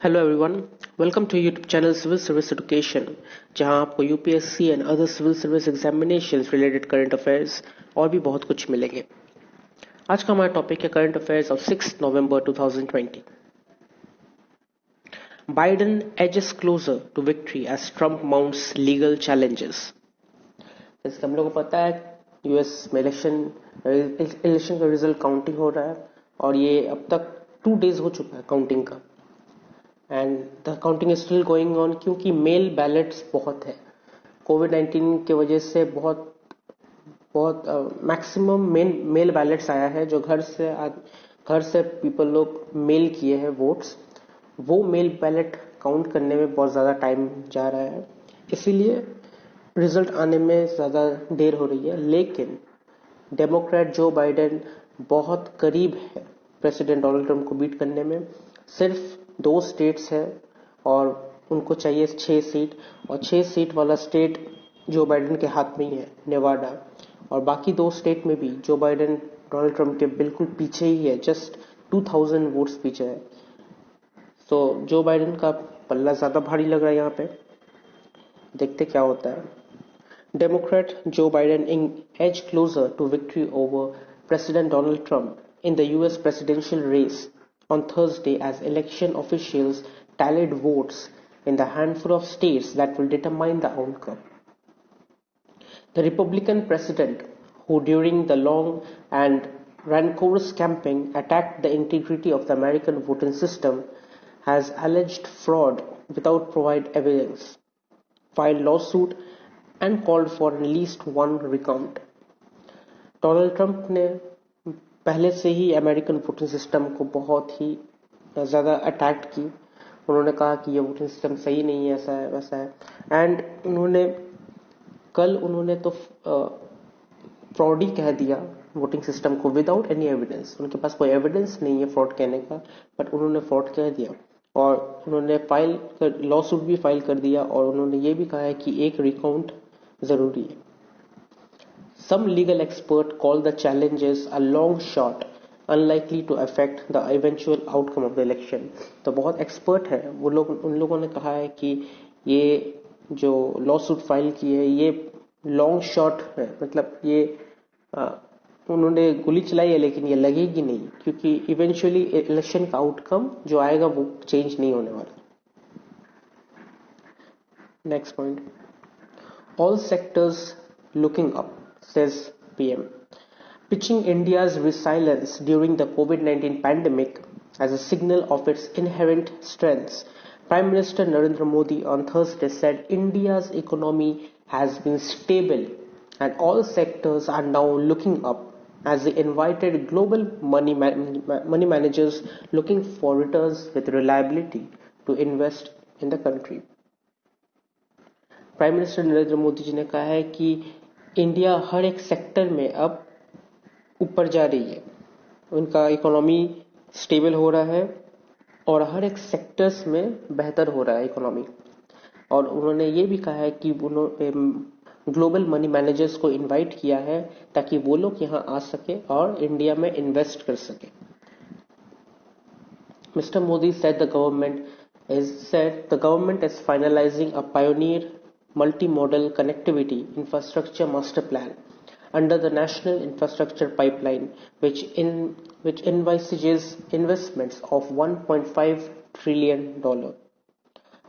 Hello everyone, welcome to YouTube channel civil service education, जहां आपको UPSC and other civil service examinations related current affairs और भी बहुत कुछ मिलेंगे। आज का हमारा टॉपिक है current affairs of 6 November 2020। Biden edges closer to victory as Trump mounts legal challenges. जैसे हम लोगों को पता है, यूएस में इलेक्शन का रिजल्ट काउंटिंग हो रहा है और ये अब तक 2 डेज हो चुका है काउंटिंग का, and the counting is still going on क्योंकि मेल बैलेट्स बहुत है। कोविड-19 की वजह से बहुत बहुत मैक्सिमम मेल बैलेट्स आया है, जो घर से पीपल लोग मेल किए हैं वोट्स। वो मेल बैलेट काउंट करने में बहुत ज़्यादा टाइम जा रहा है, इसीलिए रिजल्ट आने में ज़्यादा देर हो रही है। लेकिन डेमोक्रेट जो बाइडेन बहुत करीब है प्रेसिडेंट डोनाल्ड ट्रंप को बीट करने में। सिर्फ 2 स्टेट्स हैं और उनको चाहिए 6 सीट, और 6 सीट वाला स्टेट जो बाइडेन के हाथ में ही है, नेवाडा। और बाकी 2 स्टेट में भी जो बाइडेन डोनाल्ड ट्रंप के बिल्कुल पीछे ही है, जस्ट 2000 वोट्स पीछे है। तो जो बाइडेन का पल्ला ज़्यादा भारी लग रहा है यहाँ पे। देखते क्या होता है। Democrat Joe Biden edged closer to victory over President Donald Trump in the US presidential race on Thursday as election officials tallied votes in the handful of states that will determine the outcome. The Republican president, who during the long and rancorous campaign attacked the integrity of the American voting system, has alleged fraud without provide evidence, filed lawsuit and called for at least one recount. Donald Trump ने पहले से ही American voting system को बहुत ही ज़्यादा attack की। उन्होंने कहा कि ये वोटिंग सिस्टम सही नहीं है, ऐसा है वैसा है। एंड उन्होंने तो फ्रॉड ही कह दिया वोटिंग सिस्टम को विदाउट एनी एविडेंस। उनके पास कोई एविडेंस नहीं है फ्रॉड कहने का, बट उन्होंने फ्रॉड कह दिया। और उन्होंने लॉ सूट भी फाइल कर दिया, और उन्होंने ये भी कहा है कि एक रिकाउंट जरूरी है। Some legal experts call the challenges a long shot, unlikely to affect the eventual outcome of the election. तो बहुत एक्सपर्ट है वो लोग, उन लोगों ने कहा है कि ये जो लॉ सूट फाइल की है ये लॉन्ग शॉट है, मतलब ये उन्होंने गोली चलाई है लेकिन ये लगेगी नहीं, क्योंकि इवेंचुअली इलेक्शन का आउटकम जो आएगा वो चेंज नहीं होने वाला। Next point, all sectors looking up, says PM, pitching India's resilience during the COVID-19 pandemic as a signal of its inherent strengths. Prime Minister Narendra Modi on Thursday said India's economy has been stable and all sectors are now looking up, as he invited global money managers looking for returns with reliability to invest in the country. Prime minister Narendra Modi ji ने कहा है कि India हर एक sector में अब ऊपर जा रही है, उनका इकोनॉमी स्टेबल हो रहा है और हर एक सेक्टर्स में बेहतर हो रहा है इकोनॉमी। और उन्होंने ये भी कहा है कि उन्होंने ग्लोबल मनी मैनेजर्स को इनवाइट किया है ताकि वो लोग यहाँ आ सके और इंडिया में इन्वेस्ट कर सके। Mister Modi said the government is finalizing a pioneer multimodal connectivity infrastructure master plan under the National Infrastructure Pipeline, which envisages investments of $1.5 trillion.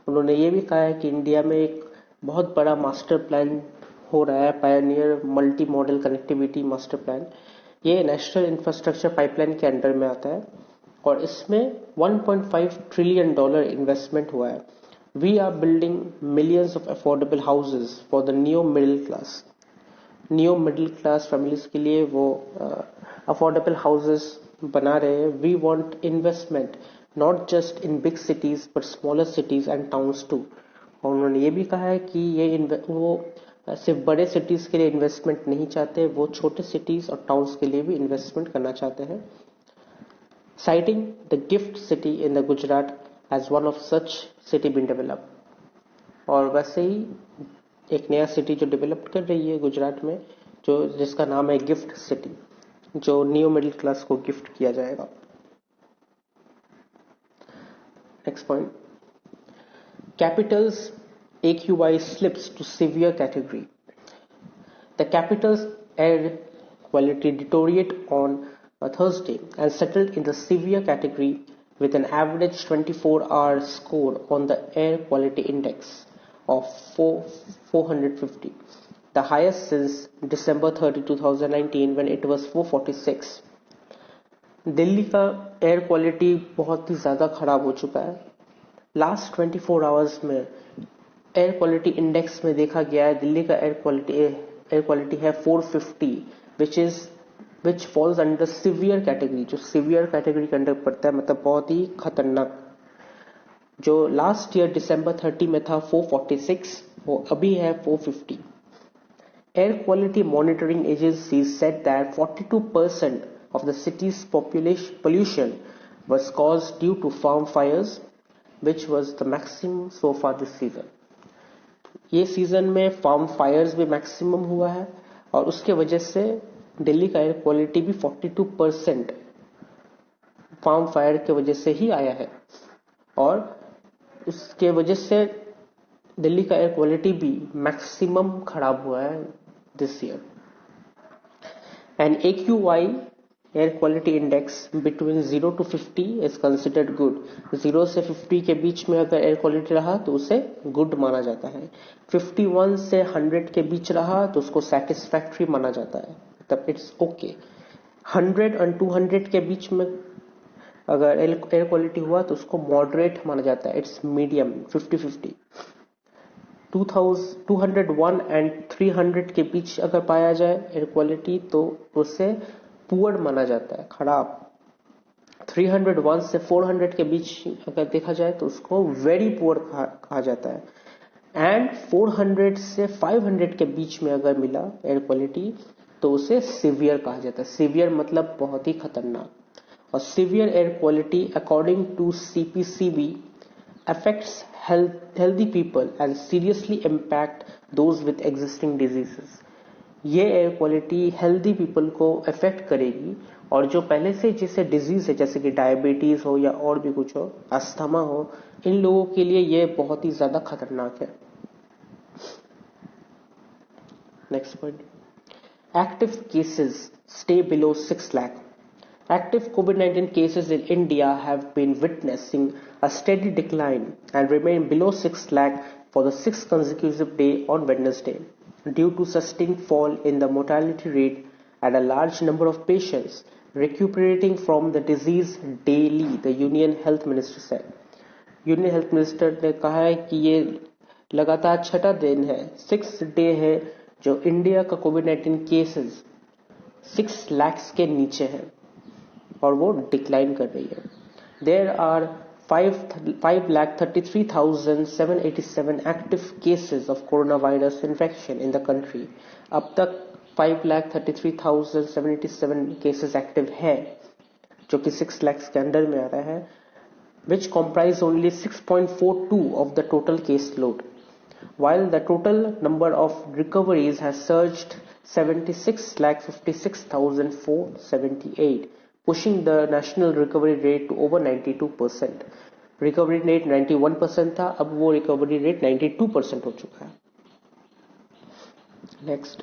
उन्होंने ये भी कहा है कि इंडिया में एक बहुत बड़ा मास्टर प्लान हो रहा है, Pioneer multi modal connectivity master plan. ये नेशनल इंफ्रास्ट्रक्चर पाइपलाइन के अंडर में आता है और इसमें $1.5 trillion इन्वेस्टमेंट हुआ है। We are building millions of affordable houses for the neo middle class. Neo middle class families के लिए वो affordable houses बना रहे हैं। We want investment not just in big cities but smaller cities and towns too. और उन्होंने ये भी कहा है कि वो सिर्फ बड़े सिटीज के लिए इन्वेस्टमेंट नहीं चाहते, वो छोटे सिटीज और टाउन्स के लिए भी इन्वेस्टमेंट करना चाहते हैं। Citing the gift city in the Gujarat as one of such city being developed. और वैसे ही एक नया सिटी जो डेवलप कर रही है गुजरात में, जो जिसका नाम है गिफ्ट सिटी, जो नियो मिडिल क्लास को गिफ्ट किया जाएगा। Next point. Capital's AQI slips to severe category. The capital's air quality deteriorated on a Thursday and settled in the severe category with an average 24-hour score on the air quality index of 450, the highest since December 30, 2019 when it was 446. Delhi का air quality बहुत ही ज़्यादा ख़राब हो चुका है. Last 24 hours में air quality index में देखा गया है दिल्ली का एयर क्वालिटी है 450, which falls under severe category, जो सीवियर कैटेगरी के अंडर पड़ता है, मतलब बहुत ही खतरनाक. जो लास्ट ईयर दिसंबर 30 में था 446, वो अभी है 450. Air Quality Monitoring Agency said that 42% of the city's pollution was caused due to farm fires, which was the maximum so far this season. ये सीजन में फार्म फायर्स भी मैक्सिमम हुआ है और उसके वजह से दिल्ली का एयर क्वालिटी भी 42% फार्म फायर के वजह से ही आया है और उसके वजह से दिल्ली का एयर क्वालिटी भी मैक्सिमम खराब हुआ है this year. An AQI air quality index between 0 to 50 is considered good. 0 से 50 के बीच में अगर एयर क्वालिटी रहा तो उसे गुड माना जाता है. 51 से 100 के बीच रहा तो उसको सेटिस्फैक्ट्री माना जाता है, तब इट्स ओके. 100 और 200 के बीच में अगर एयर क्वालिटी हुआ तो उसको मॉडरेट माना जाता है, इट्स मीडियम 50-50. 201 एंड 300 के बीच अगर पाया जाए एयर क्वालिटी तो उसे पुअर माना जाता है, खराब. 301 से 400 के बीच अगर देखा जाए तो उसको वेरी पुअर कहा जाता है. एंड 400 से 500 के बीच में अगर मिला एयर क्वालिटी तो उसे सीवियर कहा जाता है. सीवियर मतलब बहुत ही खतरनाक. और severe air quality according to CPCB affects healthy people and seriously impact those with existing diseases. ये एयर क्वालिटी हेल्दी पीपल को अफेक्ट करेगी और जो पहले से जैसे डिजीज है जैसे कि डायबिटीज हो या और भी कुछ हो, अस्थमा हो, इन लोगों के लिए ये बहुत ही ज्यादा खतरनाक है. Next point. Active cases stay below 6 lakh. Active COVID-19 cases in India have been witnessing a steady decline and remain below 6 lakh for the 6th consecutive day on Wednesday, due to sustained fall in the mortality rate and a large number of patients recuperating from the disease daily, the Union Health Minister said. Union Health Minister ने कहा है कि ये लगातार छठा दिन है, 6th day है जो इंडिया का COVID-19 केसेस 6 lakhs के नीचे है और वो डिक्लाइन कर रही है. There are 5,33,787 active cases of corona virus infection in the country. अब तक 5,33,787 केसेस एक्टिव है जो कि 6 lakhs के अंडर में आ रहा है, which comprise only 6.42 of the total case load, while the total number of recoveries has surged 76,56,478, pushing the national recovery rate to over 92%. Recovery rate 91% था, अब वो recovery rate 92% हो चुका है. Next,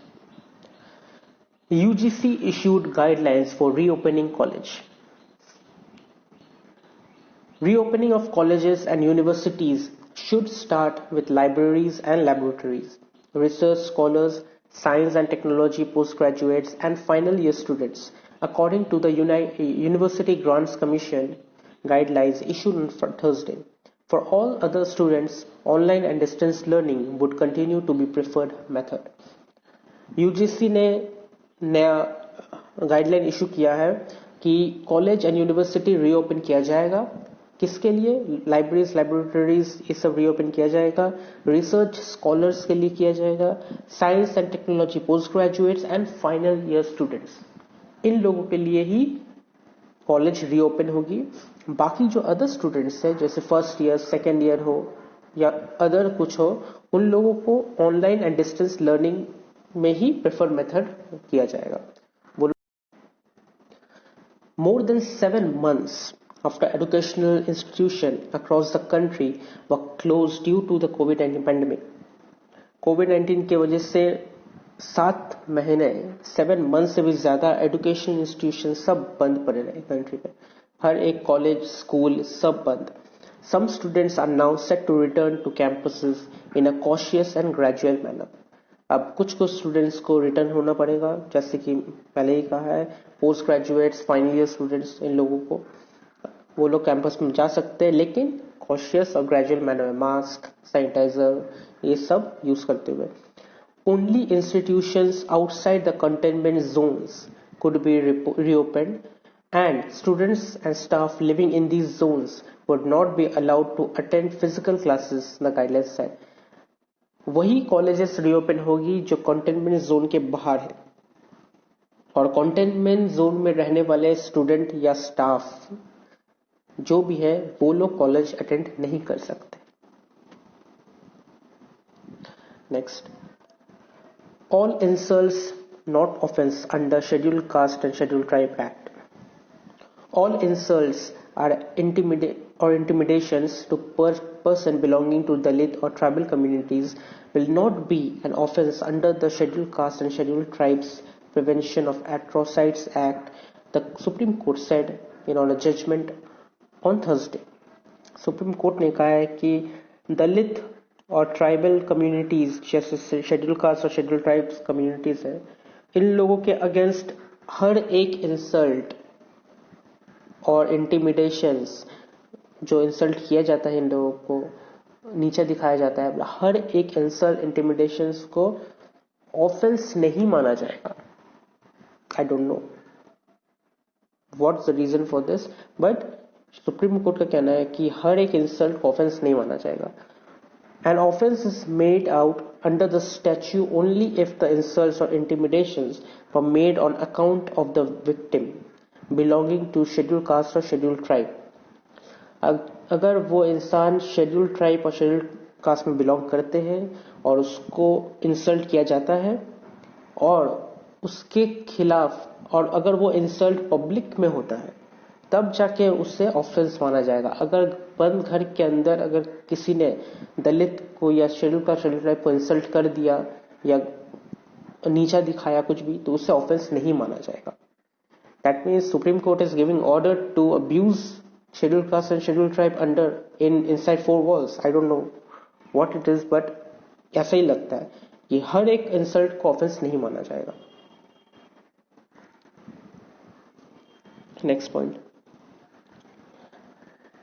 UGC issued guidelines for reopening college. Reopening of colleges and universities should start with libraries and laboratories, research scholars, science and technology postgraduates, and final year students, according to the University Grants Commission guidelines issued on Thursday. For all other students, online and distance learning would continue to be preferred method. UGC ने नया guideline issue किया है कि college and university reopen किया जाएगा. किसके लिए? Libraries, laboratories, ये सब रीओपन किया जाएगा. रिसर्च स्कॉलर्स के लिए किया जाएगा. Science and technology post graduates and final year students, इन लोगों के लिए ही कॉलेज रीओपन होगी. बाकी जो अदर स्टूडेंट्स हैं जैसे फर्स्ट ईयर, सेकेंड ईयर हो या अदर कुछ हो, उन लोगों को ऑनलाइन एंड डिस्टेंस लर्निंग में ही प्रेफर मेथड किया जाएगा. More than 7 months after educational institutions across the country were closed due to the COVID-19 pandemic. COVID-19 की वजह से 7 months से भी ज्यादा एजुकेशनल इंस्टीट्यूशन सब बंद पड़े रहे कंट्री में. हर एक कॉलेज स्कूल सब बंद. Some students are now set to return to campuses in a cautious and gradual manner. अब कुछ स्टूडेंट्स को रिटर्न होना पड़ेगा, जैसे कि पहले ही कहा है, post graduates, final year students, इन लोगों को वो लोग कैंपस में जा सकते हैं, लेकिन कॉशियस और ग्रेजुअल मैनर में मास्क, सैनिटाइजर ये सब यूज करते हुए. Only institutions outside the containment zones could be reopened and students and staff living in these zones would not be allowed to attend physical classes, the guidelines said. वही colleges reopen होगी जो containment zone के बाहर है, और containment zone में रहने वाले स्टूडेंट या स्टाफ जो भी है वो लोग कॉलेज अटेंड नहीं कर सकते. Next, all insults not offence under scheduled caste and scheduled tribe act. All insults are intimidations to person belonging to Dalit or tribal communities will not be an offense under the Scheduled Caste and Scheduled Tribes Prevention of Atrocities Act, the Supreme Court said in a judgment on Thursday. Supreme Court ने कहा है कि दलित और tribal communities जैसे schedule caste और schedule tribes communities है, इन लोगों के अगेंस्ट हर एक इंसल्ट और इंटिमिडेशंस जो इंसल्ट किया जाता है, इन लोगों को नीचे दिखाया जाता है, हर एक इंसल्ट इंटिमिडेशंस को ऑफेंस नहीं माना जाएगा. I don't know what's the reason for this, but Supreme Court का कहना है कि हर एक इंसल्ट को ऑफेंस नहीं माना जाएगा. An offense is made out under the statute only if the insults or intimidations were made on account of the victim belonging to scheduled caste or scheduled tribe. अगर वो इंसान शेड्यूल्ड ट्राइब और scheduled caste में belong करते हैं और उसको insult किया जाता है और उसके खिलाफ, और अगर वो इंसल्ट पब्लिक में होता है, तब जाके उससे ऑफेंस माना जाएगा. अगर बंद घर के अंदर अगर किसी ने दलित को या शेड्यूल कास्ट शेड्यूल ट्राइब को इंसल्ट कर दिया या नीचा दिखाया कुछ भी, तो उससे ऑफेंस नहीं माना जाएगा. That means Supreme Court is giving order to abuse scheduled caste and scheduled tribe inside four walls. I don't know what it is, but ऐसा ही लगता है कि हर एक इंसल्ट को ऑफेंस नहीं माना जाएगा. Next point,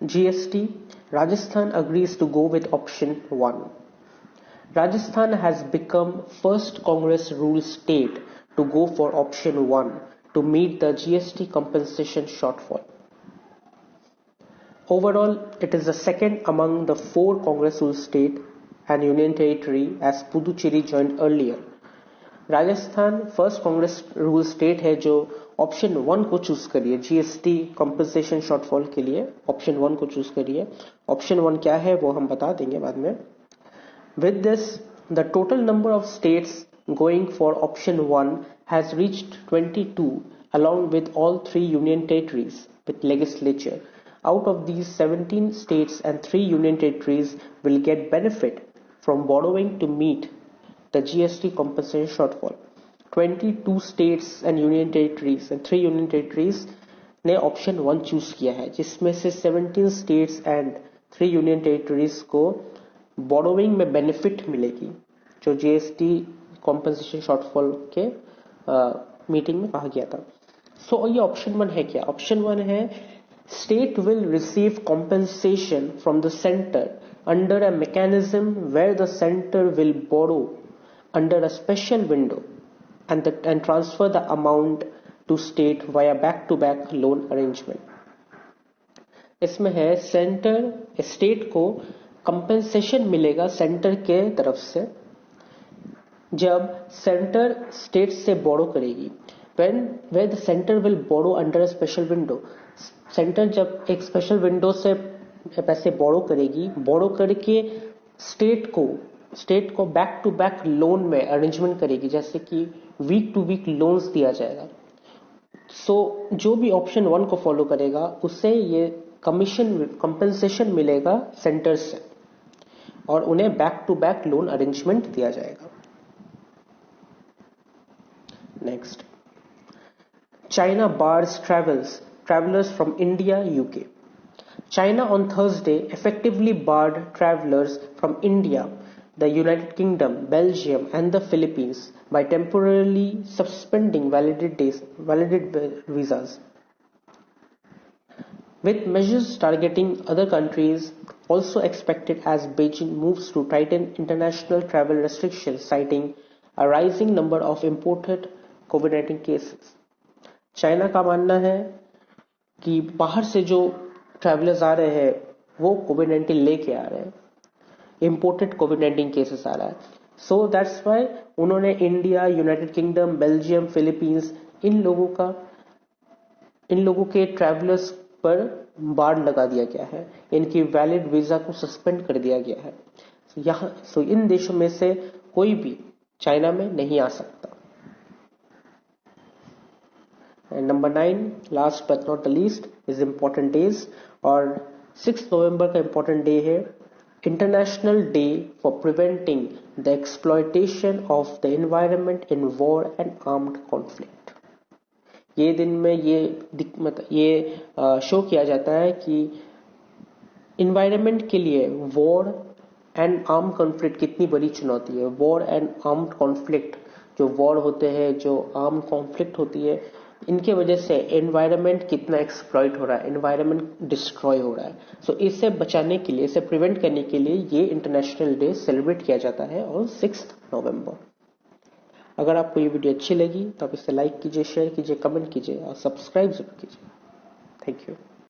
GST. Rajasthan agrees to go with option 1. Rajasthan has become first Congress ruled state to go for option 1 to meet the GST compensation shortfall. Overall, it is the second among the 4 Congress ruled state and union territory as Puducherry joined earlier. Rajasthan first Congress rule state है जो option 1 को choose करिए GST compensation shortfall के लिए. Option 1 को choose करिए. Option 1 क्या है वो हम बता देंगे बाद में. With this, the total number of states going for option 1 has reached 22 along with all 3 union territories with legislature. Out of these, 17 states and 3 union territories will get benefit from borrowing to meet the GST compensation shortfall. 22 states and union territories and 3 union territories ने option 1 choose किया है, जिसमें से 17 states and 3 union territories को borrowing में benefit मिलेगी जो GST compensation shortfall के मीटिंग में कहा गया था. सो ये ऑप्शन 1 है. क्या ऑप्शन 1 है? State will receive compensation from the centre under a mechanism where the centre will borrow under a special window and transfer the amount to state via back to back loan arrangement. इसमें है centre state को compensation मिलेगा centre के तरफ से जब centre state से बोरो करेगी. where the center will borrow under a special window. Centre जब एक स्पेशल विंडो से पैसे बोरो करेगी, बोरो करके स्टेट को बैक टू बैक लोन में अरेंजमेंट करेगी, जैसे कि वीक टू वीक लोन्स दिया जाएगा. सो जो भी ऑप्शन 1 को फॉलो करेगा उससे ये कंपनसेशन मिलेगा सेंटर से और उन्हें back to back loan arrangement दिया जाएगा। Next, China bars travelers from India, UK. China on Thursday effectively barred travelers from India, the United Kingdom, Belgium, and the Philippines by temporarily suspending valid visas. With measures targeting other countries also expected as Beijing moves to tighten international travel restrictions, citing a rising number of imported COVID-19 cases. China का मानना है कि बाहर से जो travellers आ रहे हैं वो कोविड-19 लेके आ रहे हैं, इंपोर्टेड कोविड-19 केसेस आ रहा है। सो दैट्स वाई उन्होंने India, United Kingdom, Belgium, Philippines इन लोगों के ट्रैवलर्स पर बाड़ लगा दिया गया है, इनकी वैलिड वीजा को सस्पेंड कर दिया गया है। इन देशों में से कोई भी चाइना में नहीं आ सकता। Number 9, last but not the least, is important days, और 6 नवंबर का इम्पोर्टेंट डे है, international day for preventing the exploitation of the environment in war and armed conflict. ये दिन में ये शो किया जाता है कि इन्वायरमेंट के लिए वॉर एंड आर्म कॉन्फ्लिक्ट कितनी बड़ी चुनौती है। वॉर एंड आर्म्ड कॉन्फ्लिक्ट, जो वॉर होते हैं, जो आर्म कॉन्फ्लिक्ट होती है, इनके वजह से एनवायरनमेंट कितना एक्सप्लॉइट हो रहा है, एनवायरनमेंट डिस्ट्रॉय हो रहा है। सो इससे बचाने के लिए, इसे प्रिवेंट करने के लिए ये इंटरनेशनल डे सेलिब्रेट किया जाता है ऑन 6 नवंबर। अगर आपको ये वीडियो अच्छी लगी तो आप इसे लाइक कीजिए, शेयर कीजिए, कमेंट कीजिए और सब्सक्राइब जरूर कीजिए। Thank you.